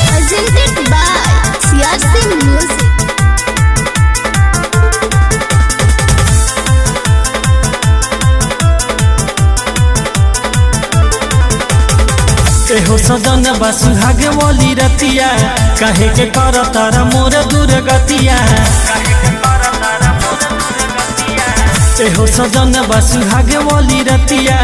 Presented by CRC Music. हो सदन सुहागे वाली रतिया कहे के कर तारा मोर दुर्गतिया हो सदन सुहागे वाली रतिया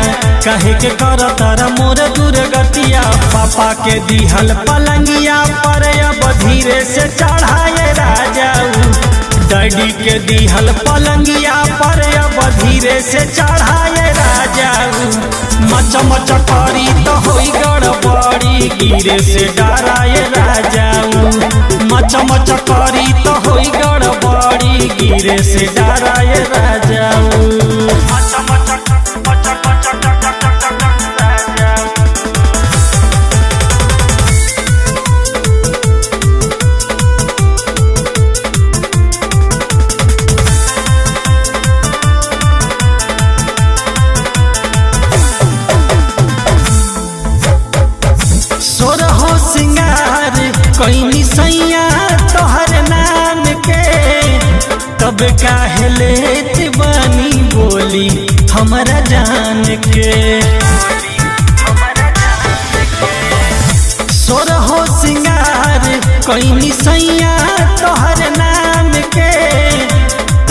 कहे के कर तारा मोर दुर्गतिया पापा के दिहल पलंगिया पर अब धीरे से चढ़ाए राजाऊ डैडी के दिहल पलंगिया पर अब धीरे से चढ़ाए राजाऊ मच मच करी तो होई गड़बड़ी गिरे से डराए राजाऊ मच मच करी तो होई गड़बड़ी गिरे से डराए राजाऊ मच मच सिंगार कोई सैया तोहर नाम के तब काहे लेत बानी बोली हमरा जान के सोरहो सिंगार कोई सैया तोहर नाम के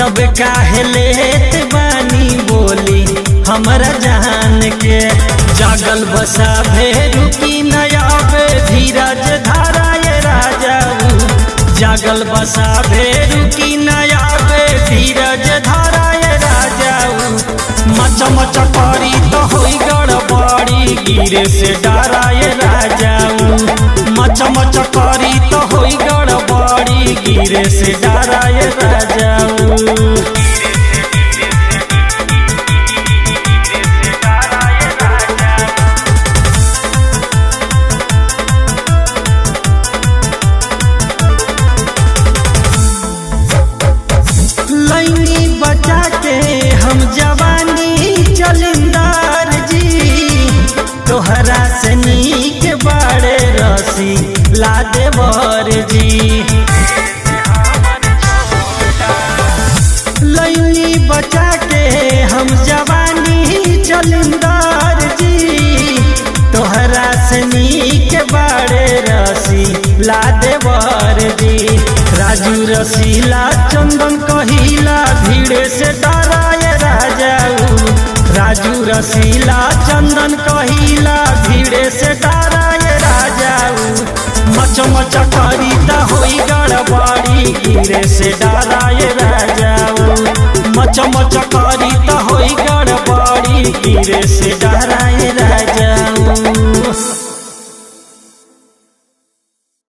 तब काहे लेत बानी बोली हमरा जान के जागल बसा भेरू की नया धीरज धाराए राजाऊ जागल बसा भेरू की नया धीरज धाराए राजाऊ मच मच करी तो होई गड़बड़ी गिरे से डराए राजाऊ मच मच करी तो होई गड़बड़ी गिरे से डराए राजाऊ बचा के हम जवानी चलिंदार जी तोहरा से नीक बाड़े रसी लादेवर जी लैनी बचा के हम जवानी चलिंदार जी तोहरा से नीक बाड़े रसी लादेवर जी राजू रसीला चंदन कहिला भीड़े से डराए राजाऊ राजू रसीला चंदन कहिला भीड़े से डराए राजाऊ मच मच करी त होई गड़बड़ी गिरे से डराए राजाऊ मच मच करी त होई गड़बड़ी गिरे से डराए राजाऊ।